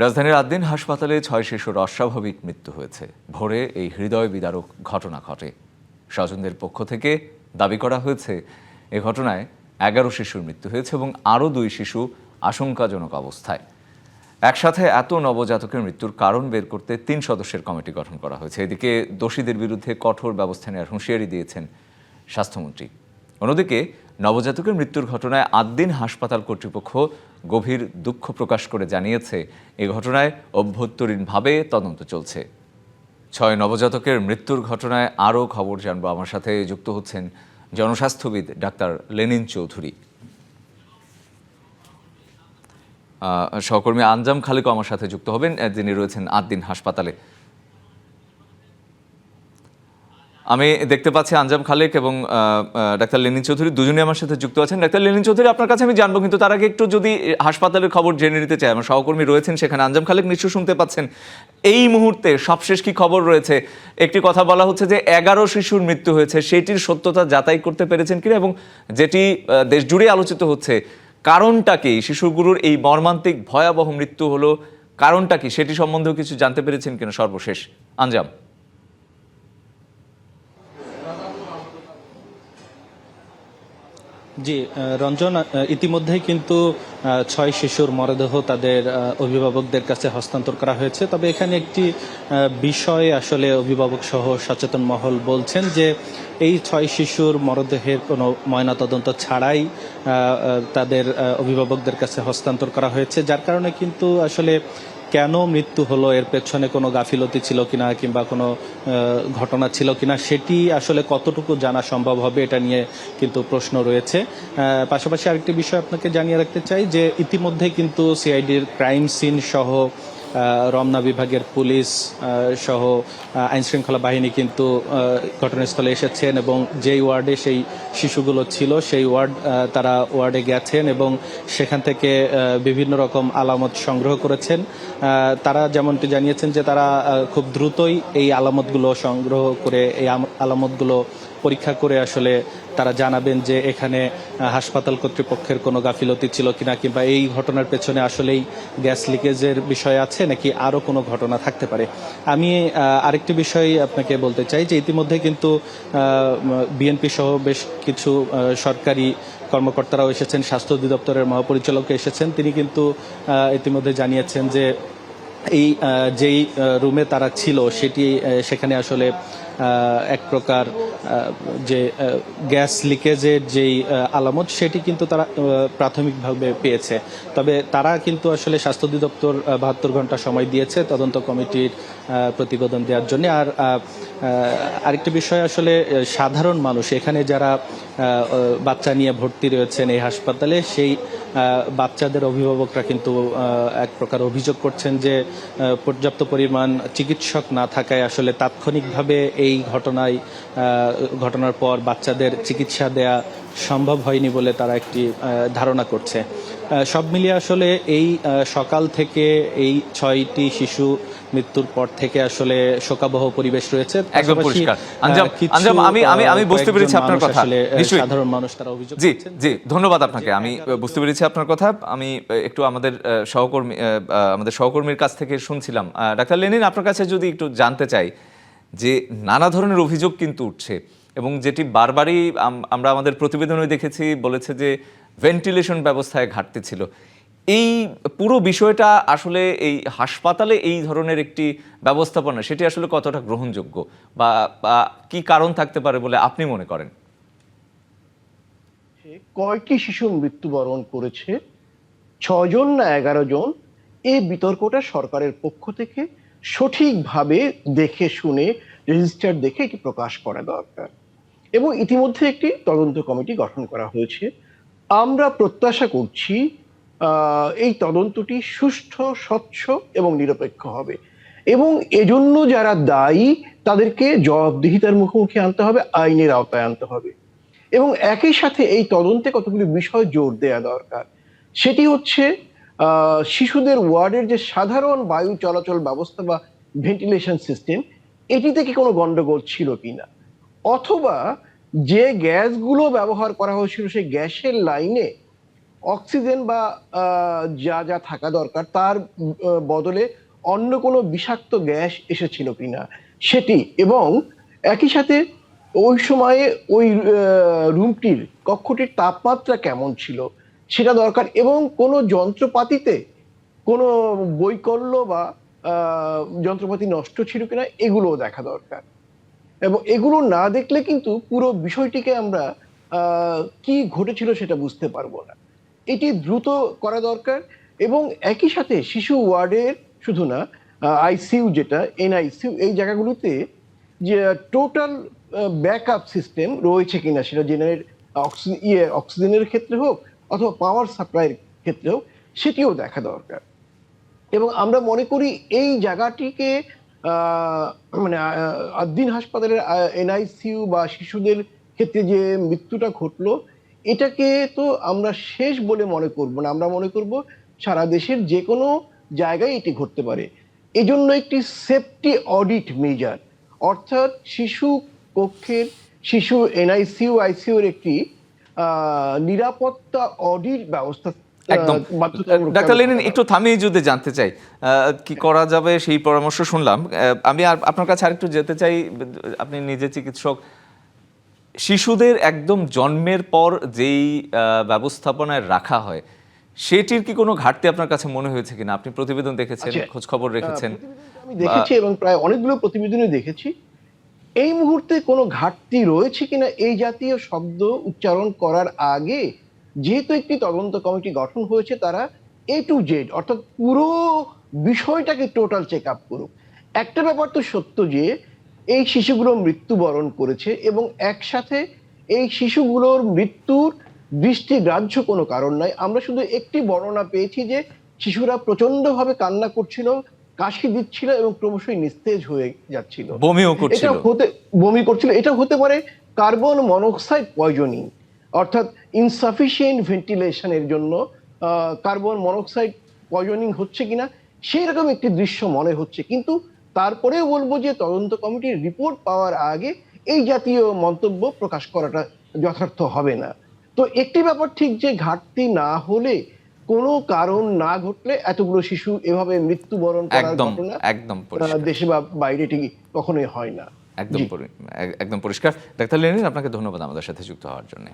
রাজধানীর আদ্দিন হাসপাতালে 6 শিশুর অস্বাভাবিক মৃত্যু হয়েছে। ভোরে এই হৃদয় বিদারক ঘটনা ঘটে। স্বজনদের পক্ষ থেকে দাবি করা হয়েছে এ ঘটনায় 11 শিশুর মৃত্যু হয়েছে এবং আরও 2 শিশু আশঙ্কাজনক অবস্থায়। একসাথে এত নবজাতকের মৃত্যুর কারণ বের করতে 3 সদস্যের কমিটি গঠন করা হয়েছে। এদিকে দোষীদের বিরুদ্ধে কঠোর ব্যবস্থা নেওয়ার হুঁশিয়ারি দিয়েছেন স্বাস্থ্যমন্ত্রী। অন্যদিকে নবজাতকের মৃত্যুর ঘটনায় আদ্দিন হাসপাতাল কর্তৃপক্ষ গভীর দুঃখ প্রকাশ করে জানিয়েছে, এ ঘটনায় অভ্যন্তরীণভাবে তদন্ত চলছে। 6 নবজাতকের মৃত্যুর ঘটনায় আরও খবর জানবো। আমার সাথে যুক্ত হচ্ছেন জনস্বাস্থ্যবিদ ডাক্তার লেনিন চৌধুরী। সহকর্মী আঞ্জাম খালিকও আমার সাথে যুক্ত হবেন, যিনি রয়েছেন আদ্দিন হাসপাতালে। আমি দেখতে পাচ্ছি আঞ্জাম খালিক এবং ডাক্তার লেনিন চৌধুরী দুজনেই আমার সাথে যুক্ত আছেন। ডাক্তার লেনিন চৌধুরী, আপনার কাছে আমি জানবো, কিন্তু তার আগে একটু যদি হাসপাতালের খবর জেনে নিতে চাই। আমার সহকর্মী রয়েছেন সেখানে। আঞ্জাম খালিক, নিশ্চয় শুনতে পাচ্ছেন। এই মুহূর্তে সবশেষ কি খবর রয়েছে? একটি কথা বলা হচ্ছে যে 11 শিশুর মৃত্যু হয়েছে, সেটির সত্যতা যাচাই করতে পেরেছেন কিনা, এবং যেটি দেশ জুড়ে আলোচিত হচ্ছে, কারণটা কি? শিশুগুলোর এই মর্মান্তিক ভয়াবহ মৃত্যু হলো, কারণটা কি সেটি সম্বন্ধেও কিছু জানতে পেরেছেন কিনা সর্বশেষ? আঞ্জাম। জি রঞ্জন, ইতিমধ্যেই কিন্তু 6 শিশুর মরদেহ তাদের অভিভাবকদের কাছে হস্তান্তর করা হয়েছে। তবে এখানে একটি বিষয় আসলে অভিভাবক সহ সচেতন মহল বলছেন যে এই 6 শিশুর মরদেহের কোনো ময়নাতদন্ত ছাড়াই তাদের অভিভাবকদের কাছে হস্তান্তর করা হয়েছে, যার কারণে কিন্তু আসলে কেন মৃত্যু হলো, এর পেছনে কোনো গাফিলতি ছিল কিনা কিংবা কোনো ঘটনা ছিল কিনা সেটি আসলে কতটুকু জানা সম্ভব হবে, এটা নিয়ে কিন্তু প্রশ্ন রয়েছে। পাশাপাশি আরেকটি বিষয় আপনাকে জানিয়ে রাখতে চাই যে ইতিমধ্যে কিন্তু সিআইডির ক্রাইম সিন সহ রমনা বিভাগের পুলিশ সহ আইনশৃঙ্খলা বাহিনী কিন্তু ঘটনাস্থলে এসেছেন এবং যেই ওয়ার্ডে সেই শিশুগুলো ছিল সেই তারা ওয়ার্ডে গেছেন এবং সেখান থেকে বিভিন্ন রকম আলামত সংগ্রহ করেছেন। তারা যেমনটি জানিয়েছেন যে তারা খুব দ্রুতই এই আলামতগুলো সংগ্রহ করে এই আলামতগুলো পরীক্ষা করে আসলে তারা জানাবেন যে এখানে হাসপাতাল কর্তৃপক্ষের কোনো গাফিলতি ছিল কিনা কিংবা এই ঘটনার পেছনে আসলেই গ্যাস লিকেজের বিষয় আছে নাকি আরও কোনো ঘটনা থাকতে পারে। আমি আরেকটি বিষয় আপনাকে বলতে চাই যে ইতিমধ্যে কিন্তু বিএনপি সহ বেশ কিছু সরকারি কর্মকর্তারাও এসেছেন, স্বাস্থ্য অধিদপ্তরের মহাপরিচালক এসেছেন। তিনি কিন্তু ইতিমধ্যে জানিয়েছেন যে এই যেই রুমে তারা ছিল সেখানে আসলে এক প্রকার যে গ্যাস লিকেজের যেই আলামত সেটি কিন্তু তারা প্রাথমিকভাবে পেয়েছে। তবে তারা কিন্তু আসলে স্বাস্থ্য অধিদপ্তর 72 ঘন্টা সময় দিয়েছে তদন্ত কমিটির প্রতিবেদন দেওয়ার জন্য। আর আরেকটি বিষয়, আসলে সাধারণ মানুষ এখানে যারা বাচ্চা নিয়ে ভর্তি রয়েছেন এই হাসপাতালে, সেই বাচ্চাদের অভিভাবকরা কিন্তু এক প্রকার অভিযোগ করছেন যে পর্যাপ্ত পরিমাণ চিকিৎসক না থাকায় আসলে তাৎক্ষণিকভাবে এই ঘটনার পর বাচ্চাদের চিকিৎসা দেয়া সম্ভব হয়নি বলে তারা একটি ধারণা করছে। সব মিলিয়ে আসলে এই সকাল থেকে এই 6টি শিশু মৃত্যুর পর থেকে আসলে শোকাবহ পরিবেশ রয়েছে। একদম পরিষ্কার। আঞ্জাম, আমি বুঝতে পেরেছি আপনার কথা। সাধারণ মানুষ তারা অভিযোগ করছেন। জি, ধন্যবাদ আপনাকে। আমি বুঝতে পেরেছি আপনার কথা। আমি একটু আমাদের সহকর্মীর কাছ থেকে শুনছিলাম। ডাক্তার লেনিন, আপনার কাছে যদি একটু জানতে চাই যে নানা ধরনের অভিযোগ কিন্তু উঠছে এবং যেটি বারবারই আমরা আমাদের প্রতিবেদনে দেখেছি, বলেছে যে ভেন্টিলেশন ব্যবস্থায় ঘাটতি ছিল। এই পুরো বিষয়টা আসলে এই হাসপাতালে এই ধরনের একটি ব্যবস্থাপনা, সেটি আসলে কতটা গ্রহণযোগ্য বা কি কারণ থাকতে পারে বলে আপনি মনে করেন? কয়টি শিশু মৃত্যুবরণ করেছে, 6 জন না 11 জন, এই বিতর্কটা সরকারের পক্ষ থেকে সঠিকভাবে দেখে শুনে রেজিস্টার দেখে এটি প্রকাশ করা দরকার এবং ইতিমধ্যে একটি তদন্ত কমিটি গঠন করা হয়েছে। আমরা প্রত্যাশা করছি এই তদন্তটি সুষ্ঠু, স্বচ্ছ এবং নিরপেক্ষ হবে এবং এজন্য যারা দায়ী তাদেরকে জবাবদিহিতার মুখোমুখি আনতে হবে, আইনের আওতায় আনতে হবে। এবং একই সাথে এই তদন্তে কতগুলি বিষয় জোর দেওয়া দরকার। সেটি হচ্ছে শিশুদের ওয়ার্ডের যে সাধারণ বায়ু চলাচল ব্যবস্থা বা ভেন্টিলেশন সিস্টেম, এটিতে কি কোনো গন্ডগোল ছিল কিনা, অথবা যে গ্যাসগুলো ব্যবহার করা হয়েছিল সেই গ্যাসের লাইনে অক্সিজেন বা যা যা থাকা দরকার তার বদলে অন্য কোনো বিষাক্ত গ্যাস এসেছিল কিনা সেটি, এবং একই সাথে ওই সময়ে ওই রুমটির কক্ষটির তাপমাত্রা কেমন ছিল সেটা দরকার, এবং কোনো যন্ত্রপাতিতে কোনো বৈকল্য বা যন্ত্রপাতি নষ্ট ছিল কিনা এগুলোও দেখা দরকার। এবং এগুলো না দেখলে কিন্তু পুরো বিষয়টিকে আমরা কি ঘটেছিল সেটা বুঝতে পারবো না। এটি দ্রুত করা দরকার, এবং একই সাথে শিশু ওয়ার্ডের শুধু না, আইসিইউ যেটা এনআইসিইউ এই জায়গাগুলোতে যে টোটাল ব্যাকআপ সিস্টেম রয়েছে কিনা, সেটা জেনারেল অক্সিজেনের ক্ষেত্রে হোক অথবা পাওয়ার সাপ্লাইয়ের ক্ষেত্রে হোক, সেটিও দেখা দরকার। এবং আমরা মনে করি এই জায়গাটিকে মানে আদ্দিন হাসপাতালের এনআইসিইউ বা শিশুদের ক্ষেত্রে যে মৃত্যুটা ঘটলো, এটাকে তো আমরা শেষ বলে মনে করব না, আমরা মনে করব সারা দেশের যে কোনো জায়গায় এটি ঘটতে পারে। এজন্য একটি সেফটি অডিট মেজার, অর্থাৎ শিশু কক্ষের, শিশু এনআইসিইউ আইসিইউ এর একটি নিরাপত্তা অডিট ব্যবস্থা একদম। বাধ্যতামূলক ডাক্তার লেনিন, করা একটু থামিয়ে যদি জানতে চাই কি করা যাবে সেই পরামর্শ শুনলাম। আমি আর আপনার কাছে আরেকটু যেতে চাই, আপনি নিজে চিকিৎসক, শিশুদের একদম জন্মের পর যেই ব্যবস্থাপনায় রাখা হয় সেটির কি কোনো ঘাটতি আপনার কাছে মনে হয়েছে কিনা? আপনি প্রতিবেদন দেখেছেন, আচ্ছা, খোঁজ খবর রেখেছেন। প্রতিবেদনটা আমি দেখেছি এবং প্রায় অনেকগুলো প্রতিবেদনই দেখেছি। এই মুহূর্তে কোনো ঘাটতি রয়েছে কিনা এই জাতীয় শব্দ উচ্চারণ করার আগে, যেহেতু একটি তদন্ত কমিটি গঠন হয়েছে, তারা এ টু জেড অর্থাৎ পুরো বিষয়টাকে টোটাল চেক আপ করুক। একটা ব্যাপার তো সত্য যে এই শিশুগুলো মৃত্যুবরণ করেছে, এবং একসাথে এই শিশুগুলোর মৃত্যুর দৃষ্টিগ্রাহ্য কোনো কারণ নাই। আমরা শুধু একটি বর্ণনা পেয়েছি যে শিশুরা প্রচন্ডভাবে কান্না করছিল, কাশি দিচ্ছিল এবং ক্রমশই নিস্তেজ হয়ে যাচ্ছিল, বমিও এটা করছিল। বমি করছিল। এটা হতে পারে কার্বন মনোক্সাইড পয়জনিং, অর্থাৎ ইনসাফিসিয়েন্ট ভেন্টিলেশনের জন্য কার্বন মনোক্সাইড পয়জনিং হচ্ছে কিনা সেই রকম একটি দৃশ্য মনে হচ্ছে। কিন্তু তারপরেও বলবো যে তদন্ত কমিটির রিপোর্ট পাওয়ার আগে এই জাতীয় মন্তব্য প্রকাশ করাটা যথার্থ হবে না। তো একটি ব্যাপার ঠিক যে ঘাটতি না হলে, কোনো কারণ না ঘটলে এতগুলো শিশু এভাবে মৃত্যুবরণ করার একদম ঘটনা একদম পরিষ্কার, দেশে বা বাইরে এটি কখনোই হয় না। একদম জি। একদম পরিষ্কার। ডাক্তার লেনিন, আপনাকে ধন্যবাদ আমাদের সাথে যুক্ত হওয়ার জন্য।